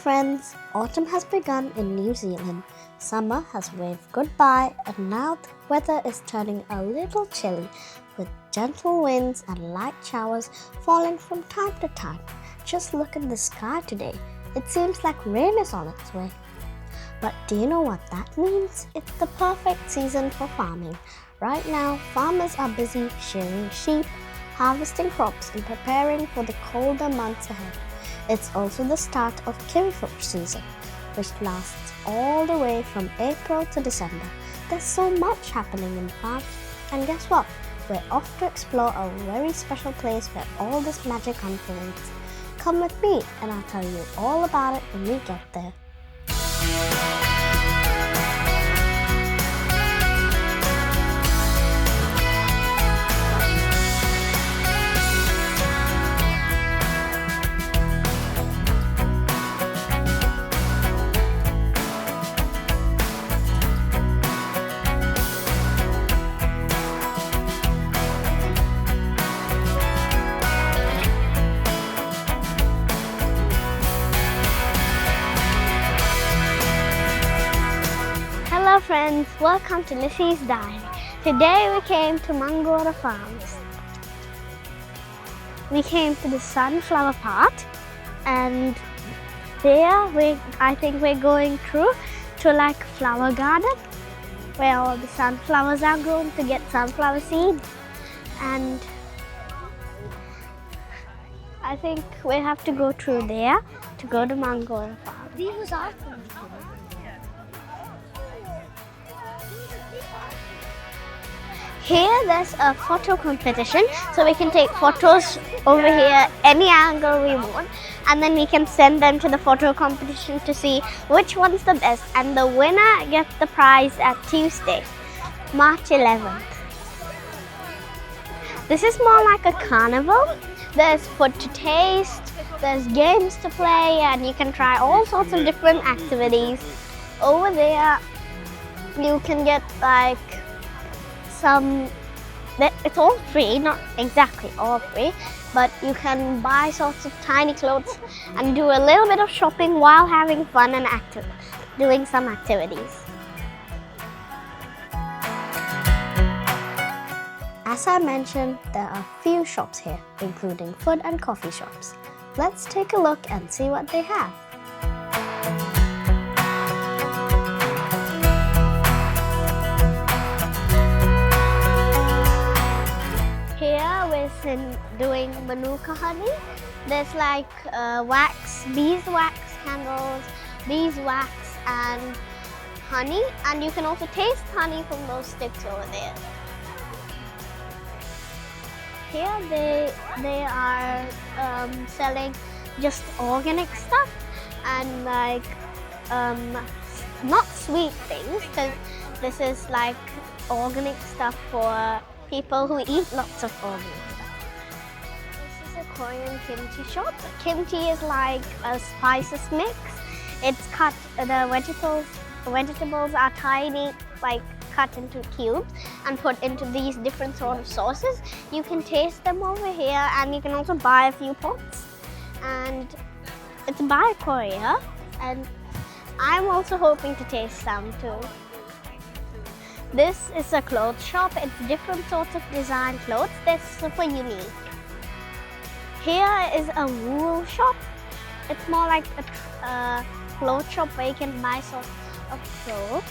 friends, autumn has begun in New Zealand. Summer has waved goodbye and now the weather is turning a little chilly with gentle winds and light showers falling from time to time. Just look at the sky today. It seems like rain is on its way. But do you know what that means? It's the perfect season for farming. Right now, farmers are busy shearing sheep, harvesting crops and preparing for the colder months ahead. It's also the start of kiwifruit season, which lasts all the way from April to December. There's so much happening in farms, and guess what? We're off to explore a very special place where all this magic unfolds. Come with me and I'll tell you all about it when we get there. Hello friends, welcome to Lisi's Diary. Today we came to Mangaroa Farm. We came to the sunflower part, and there I think we're going through to like flower garden where all the sunflowers are grown to get sunflower seeds, and I think we have to go through there to go to Mangaroa Farm. These are Here there's a photo competition, so we can take photos over here any angle we want, and then we can send them to the photo competition to see which one's the best, and the winner gets the prize at Tuesday, March 11th. This is more like a carnival. There's food to taste, there's games to play, and you can try all sorts of different activities. Over there you can get like it's all free, not exactly all free, but you can buy sorts of tiny clothes and do a little bit of shopping while having fun and doing some activities. As I mentioned, there are few shops here, including food and coffee shops. Let's take a look and see what they have. Doing manuka honey. There's like beeswax candles, beeswax and honey, and you can also taste honey from those sticks over there. Here they are selling just organic stuff and like not sweet things, because this is like organic stuff for people who eat lots of organic stuff. This is a Korean kimchi shop. Kimchi is like a spices mix. It's cut, the vegetables are tiny, like cut into cubes and put into these different sort of sauces. You can taste them over here, and you can also buy a few pots. And it's by Korea, and I'm also hoping to taste some too. This is a clothes shop. It's different sorts of design clothes. They're super unique. Here is a wool shop. It's more like a clothes shop where you can buy sorts of clothes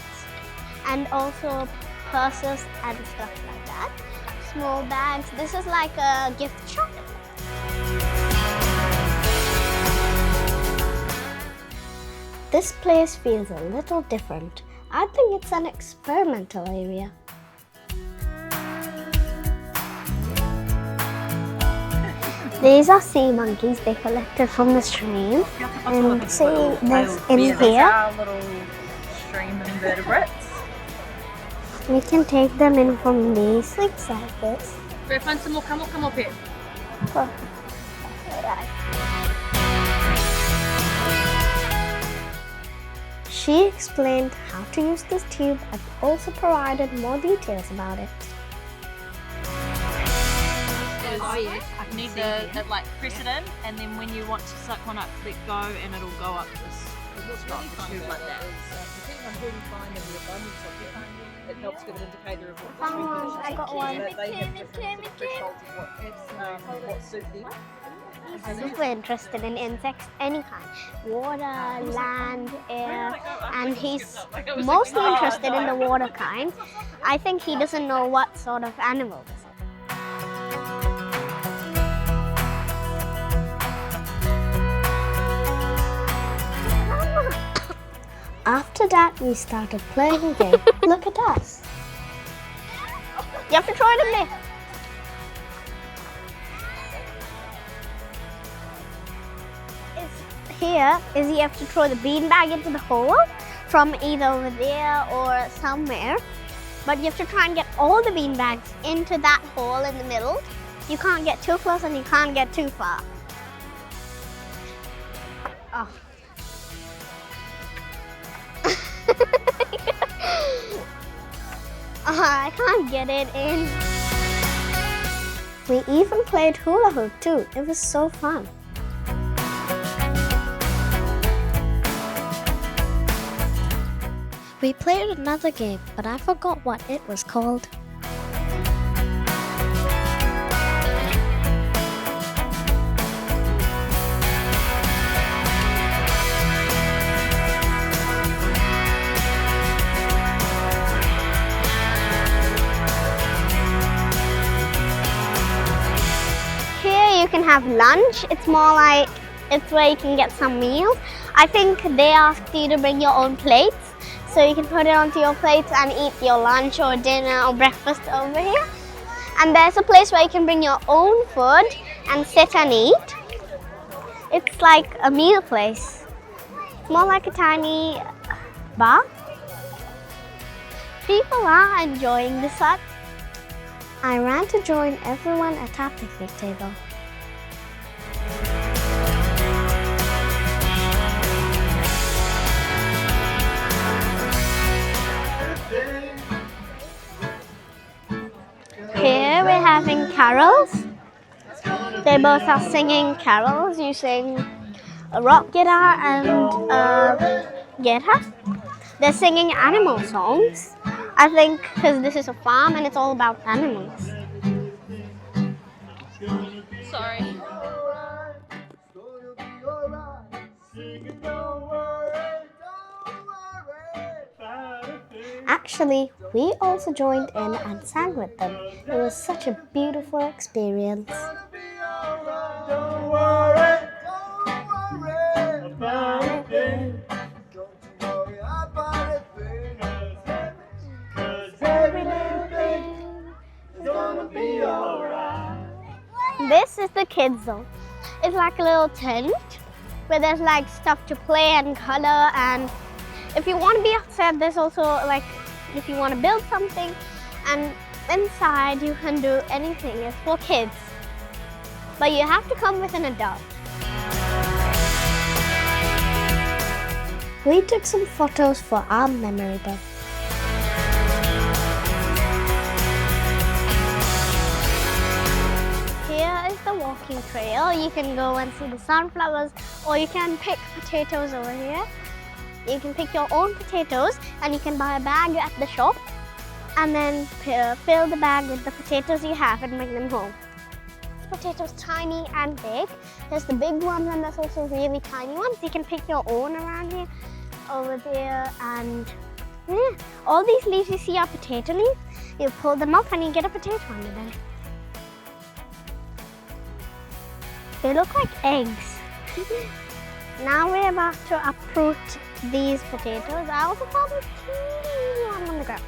and also purses and stuff like that. Small bags. This is like a gift shop. This place feels a little different. I think it's an experimental area. These are sea monkeys they collected from the stream. And see this in here. These are little stream invertebrates. We can take them in from these things like this. Go find some more, come up here. Oh. She explained how to use this tube and also provided more details about it. need the like press it in, and then when you want to suck one up, click go, and it'll go up this tube like that. Depending on who you find in the abundance of it, it helps give an indicator of what Oh, I got one. they have different thresholds of what suit them. He's super interested in insects, any kind. Water, land, air, and he's mostly interested in the water kind. I think he doesn't know what sort of animal this is. After that, we started playing a game. Look at us. You have to throw it in there. Here is you have to throw the beanbag into the hole from either over there or somewhere. But you have to try and get all the beanbags into that hole in the middle. You can't get too close and you can't get too far. Oh. I can't get it in. We even played hula hoop too. It was so fun. We played another game, but I forgot what it was called. Here you can have lunch. It's more like, it's where you can get some meals. I think they asked you to bring your own plates. So you can put it onto your plates and eat your lunch or dinner or breakfast over here. And there's a place where you can bring your own food and sit and eat. It's like a meal place. More like a tiny bar. People are enjoying this hut. I ran to join everyone at our picnic table. Here we're having carols. They both are singing carols using a rock guitar and a guitar. They're singing animal songs. I think because this is a farm and it's all about animals. Sorry. Actually, we also joined in and sang with them. It was such a beautiful experience. Don't worry about a thing. Don't you worry about a thing. 'Cause every little thing is gonna be alright. This is the kids zone. It's like a little tent where there's like stuff to play and color, and if you want to be outside, there's also like if you want to build something, and inside you can do anything. It's for kids, but you have to come with an adult. We took some photos for our memory book. Here is the walking trail. You can go and see the sunflowers, or you can pick potatoes over here. You can pick your own potatoes and you can buy a bag at the shop and then fill the bag with the potatoes you have and bring them home. Potatoes tiny and big. There's the big ones and there's also really tiny ones. You can pick your own around here, over there, and yeah. All these leaves you see are potato leaves. You pull them up and you get a potato under them. They look like eggs. Now we're about to uproot these potatoes. I also found a teeny one on the ground.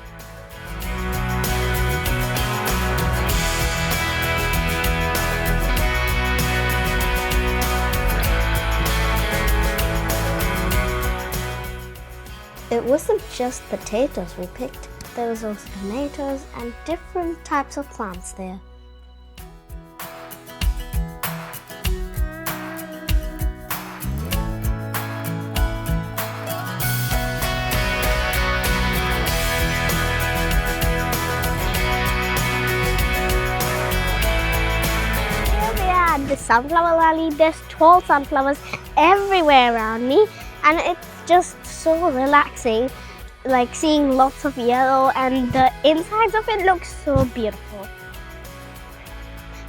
It wasn't just potatoes we picked. There was also tomatoes and different types of plants there. of the sunflower valley. There's tall sunflowers everywhere around me, and it's just so relaxing, like seeing lots of yellow, and the insides of it looks so beautiful.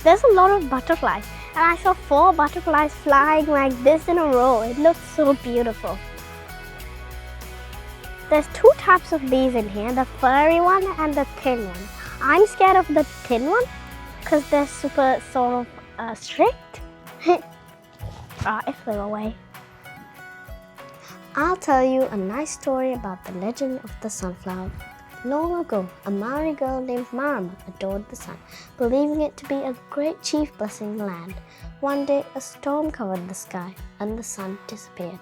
There's a lot of butterflies, and I saw 4 butterflies flying like this in a row. It looks so beautiful. There's 2 types of bees in here, the furry one and the thin one. I'm scared of the thin one because they're super sort of strict. It flew away. I'll tell you a nice story about the legend of the sunflower. Long ago, a Maori girl named Marama adored the sun, believing it to be a great chief blessing the land. One day, a storm covered the sky and the sun disappeared.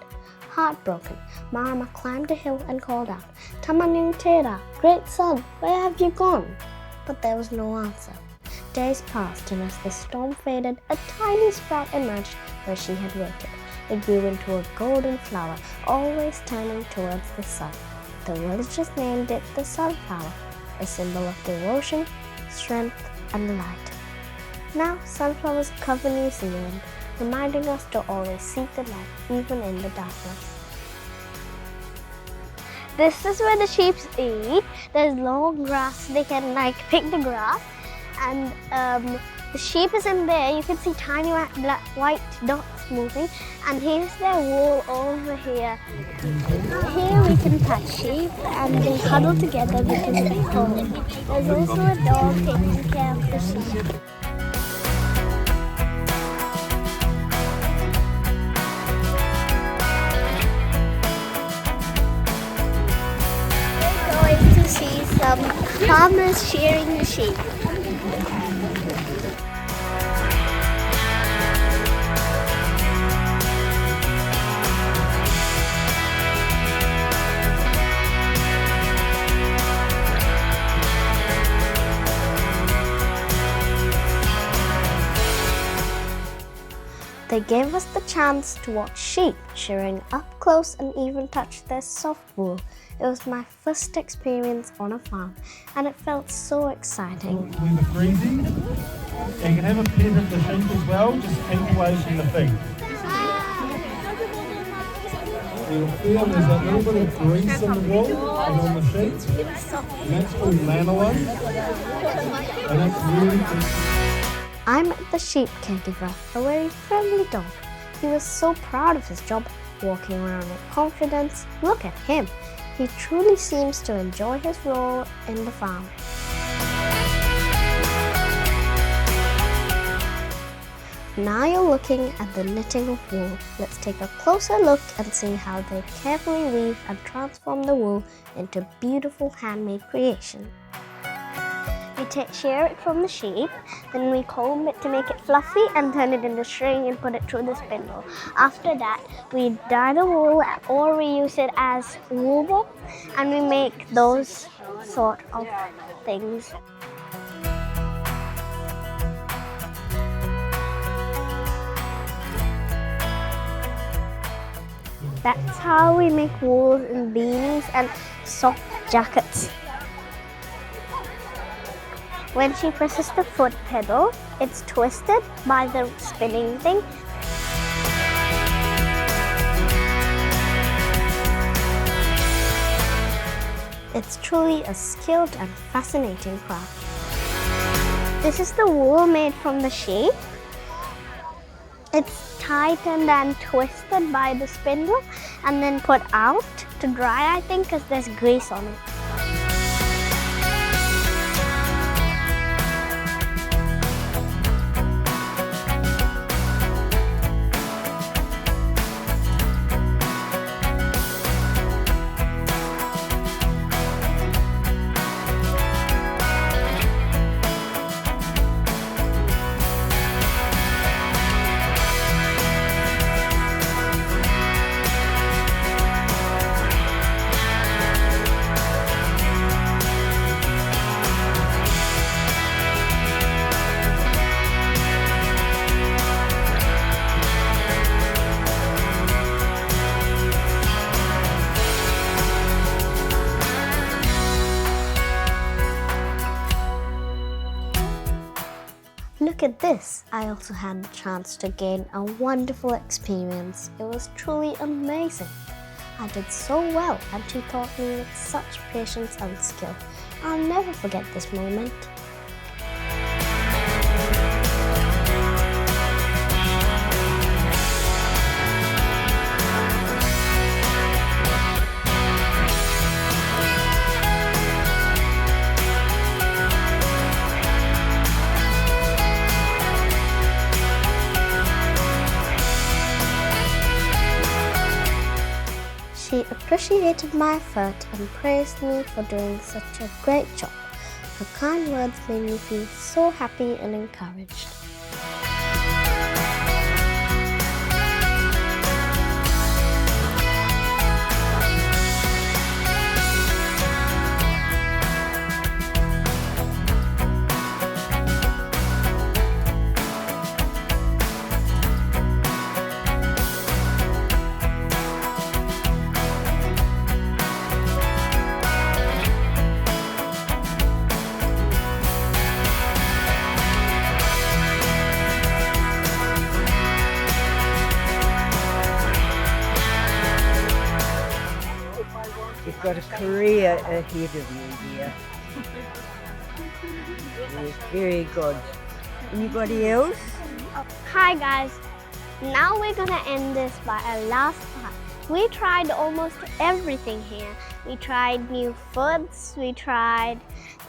Heartbroken, Marama climbed a hill and called out, "Tamanu Tera, great sun, where have you gone?" But there was no answer. Days passed, and as the storm faded, a tiny sprout emerged where she had waited. It grew into a golden flower, always turning towards the sun. The villagers named it the sunflower, a symbol of devotion, strength, and light. Now, sunflowers cover New Zealand, reminding us to always seek the light, even in the darkness. This is where the sheep eat. There's long grass. They can pick the grass, and the sheep is in there. You can see tiny white dots moving, and here's their wool over here. Here we can pet sheep, and they huddle together because they're cold. There's also a dog taking care of the sheep. We're going to see some farmers shearing the sheep. They gave us the chance to watch sheep shearing up close and even touch their soft wool. It was my first experience on a farm, and it felt so exciting. When the freezing, and you can have a pet of the sheep as well, just keep away from the feet. You'll feel there's a little bit of grease in the wool and on the sheep, and that's called lanolin, and it's really good. I met the sheep caregiver, a very friendly dog. He was so proud of his job, walking around with confidence. Look at him. He truly seems to enjoy his role in the farm. Now you're looking at the knitting of wool. Let's take a closer look and see how they carefully weave and transform the wool into beautiful handmade creation. We shear it from the sheep, then we comb it to make it fluffy and turn it into string and put it through the spindle. After that, we dye the wool or we use it as wool ball, and we make those sort of things. That's how we make wools and beanies and soft jackets. When she presses the foot pedal, it's twisted by the spinning thing. It's truly a skilled and fascinating craft. This is the wool made from the sheep. It's tightened and twisted by the spindle and then put out to dry, I think, because there's grease on it. Look at this! I also had the chance to gain a wonderful experience. It was truly amazing. I did so well and she taught me with such patience and skill. I'll never forget this moment. She appreciated my effort and praised me for doing such a great job. Her kind words made me feel so happy and encouraged. You've got a career ahead of you here. Yes, very good. Anybody else? Hi guys, now we're gonna end this by our last part. We tried almost everything here. We tried new foods, we tried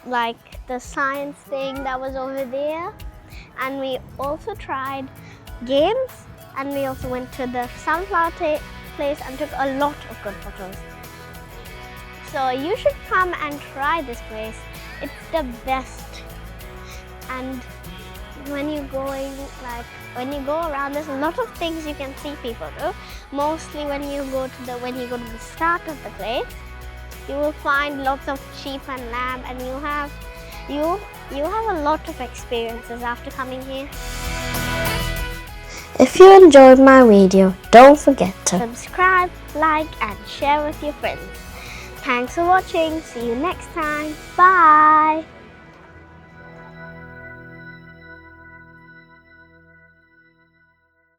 like the science thing that was over there, and we also tried games, and we also went to the sunflower place and took a lot of good photos. So you should come and try this place. It's the best. And when you go around, there's a lot of things you can see people do. Mostly when you go to the start of the place, you will find lots of sheep and lamb, and you have a lot of experiences after coming here. If you enjoyed my video, don't forget to Subscribe, like and share with your friends. Thanks for watching. See you next time. Bye.